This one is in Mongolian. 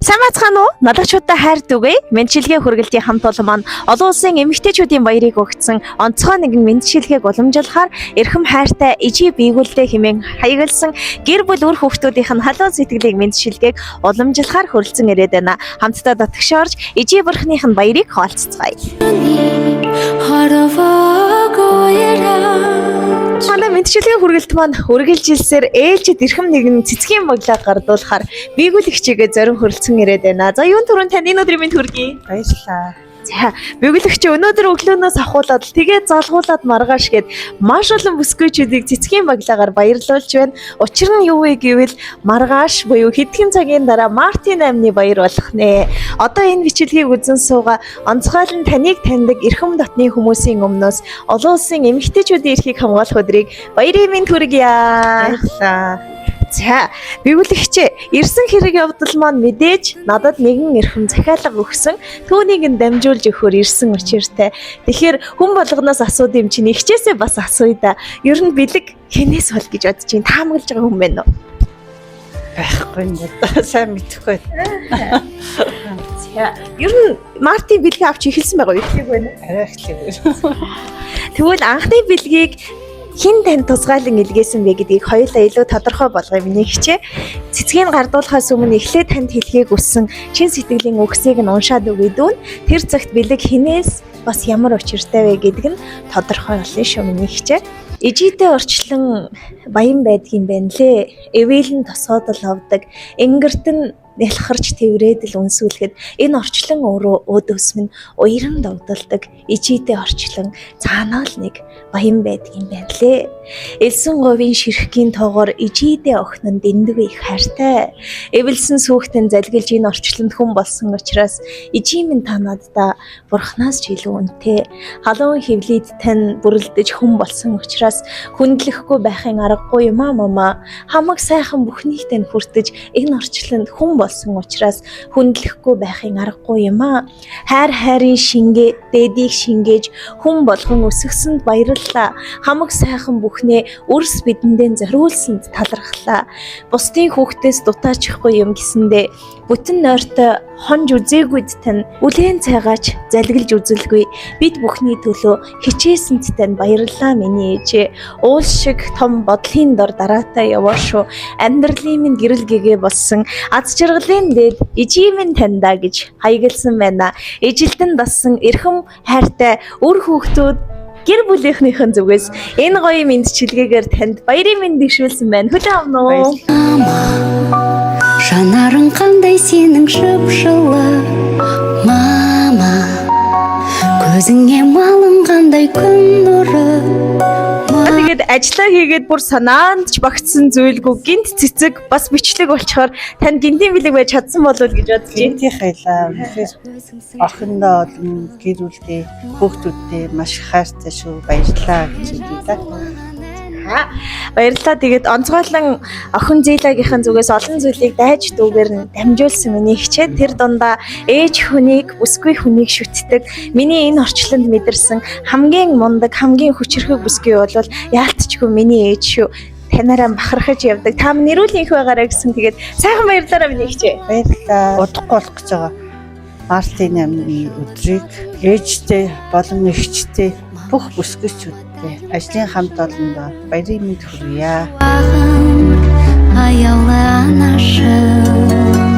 Самацхан уу? Налагчуудаа хайр түгэе. Мэндчилгээ хүргэлтийн хамт олон маань олон улсын эмэгтэйчүүдийн баярыг өгсөн онцгой нэгэн мэндчилгээг уламжлахаар эрхэм хайртай ижи биегүүлдэ хэмээн хаягалсан гэр бүл үр хүүхдүүдийнх нь халуун сэтгэлийг мэндчилгээг уламжлахаар хүрэлцэн ирээд байна. Хамтдаа дотгошоорж ижи бурхных нь баярыг хаалцгаая. Манай мэндчилгээ хүргэлт маань үргэлжилсээр ээлжид эрхэм нэгэн цэцгийн боглог гардуулахаар биегүүл хичээгээ зорин хүрэлцэн ирээд байна. За юун түрүүнд танд энэ өдрийн мэнд хүргэе. Баярлалаа. За биегэлэгч өнөөдөр өглөөнөөс ахуулаад тэгээд залгуулад маргааш гээд маш олон бүсгүйчүүдийг цэцгийн баглагаар баярлуулж байна. Учир нь юу вэ гэвэл маргааш буюу хэдхэн цагийн дараа Мартин аймны баяр болох нэ. Одоо энэ бичлэгийг үзэн суугаа онцгойлон таныг таньдаг эрхэм дотны хүмүүсийн өмнөөс олон улсын эмэгтэйчүүдийн эрхийг хамгаалах өдрийг баярын мэнд хүргье. Баярлалаа. За, биегэлэгч ирсэн хэрэг явдал маань мэдээж надад нэгэн эрхэм захиалга өгсөн. Түүнийг нь дамжуулж өгөхөөр ирсэн учиртай. Тэгэхээр хүн болгоноос асуудаг юм чинь ихчээсээ бас асууя да. Ер нь бэлэг хэнээс бол гэж бодож чинь таамаглаж байгаа хүн байна уу? Байхгүй надад сайн мэдэхгүй. За, ер нь Мартин бэлгээ авч эхэлсэн байгаа юу? Эхлэх байна. Арай эхлэв. Тэгвэл анхны бэлгийг хин тань тусгаалan илгээсэн бэ гэдгийг хоёулаа илүү тодорхой болгоё миний хичээ. Цэцгийг гардуулахаас өмнө эхлээд танд хэлхийг хүссэн чин сэтгэлийн үгсийг нь уншаад өгье дүүн. Тэр цагт бэлэг хинээс бас ямар учиртай вэ гэдг нь тодорхой болно шүү миний хичээ. Ижидээ орчлон баян байдгийн байна лээ. Эвэлэн тосоодол авдаг. Ингэрт нь нялхарч тэврээд л үнсүүлэхэд энэ орчлон өөрөө өөдөөс минь уяран догдолдог. Ижидээ орчлон цаанаа л нэг баян байдгийн байна лээ. Элсэн говийн ширхгийн тоогоор ижидээ охин нь дэндүү их хайртай. Эвэлсэн сүхтэн залгилж энэ орчлонд хүн болсон учраас ижи минь та надад бурхнаас ч илүү үнэтэй. Халуун хөвлөд тань бүрлдэж хүн болсон учраас хүндлэхгүй байхын аргагүй юм аа мама. Хамаг сайхан бүхнийг тань хүртэж энэ орчлонд хүн болсон учраас хүндлэхгүй байхын аргагүй юм аа. Хайрын шингээ дээдийг шингээж хүн болгон өсгсөнд баярлалаа. Хамаг сайхан бүхнээ өрс бидэндээ зориулсанд талархлаа. Бусдын хүүхдээс дутаачихгүй юм гэсэндээ бүтэн нойртой хонж үзээгүйд тань үлэн цайгаач залгилж үзэлгүй. Бид бүхний төлөө хичээсэнд тань баярлалаа миний ээжээ. Уул шиг том бодлын дор дараатай яваа шүү. Амьдралын минь гэрэл гэгээ болсон. Аз жаргалын дээд ижи минь таньдаа гэж хаягалсан байна. Эжилтэн дассан эрхэм хайртай үр хүүхдүүд гэр бүлийнхнийхэн зүгээс энэ гоё мэндчилгээгээр танд баярын мэнд дэвшүүлсэн байна. Хүлээн авна уу? Жанарын қандай сенің жып-жылы мама, көзіңе малынғандай күн нұры. Тэгээд ажиллаа хийгээд бүр санаанд ч багтсан зүйлгүй гинт цэцэг бас бичлэг болчоор тань гинтийн бэлэг байж чадсан болов уу гэж бодож байна. Гинтийн хайлаа. Охиндоо олон гэр бүлдээ хүүхдүүдтэй маш хайртай шүү. Баярлалаа гэж хэлээ. Баярлалаа. Тэгээд онцгойлон охин зээлагийнхэн зүгээс олон зүйлийг дайж дүүгээр нь дамжуулсан миний хичээ. Тэр дундаа ээж хүнийг, бүсгүй хүнийг шүтдэг. Миний энэ орчлонд мэдэрсэн хамгийн мундаг, хамгийн хүчрхэг бүсгүй бол яалтчгүй миний ээж шүү. Танараа бахархаж явдаг. Та нэрүүл инх байгаарай гэсэн. Тэгээд сайхан баярлалаа миний хичээ. Баярлалаа. Удахгүй болох гэж байгаа. Мартин аймгийн өдрийг ээжтэй болон эгчтэй бүх бүсгүйчүүдтэй ажлын хамт олондоо баярын мэнд хүргье. Аяулы анашым.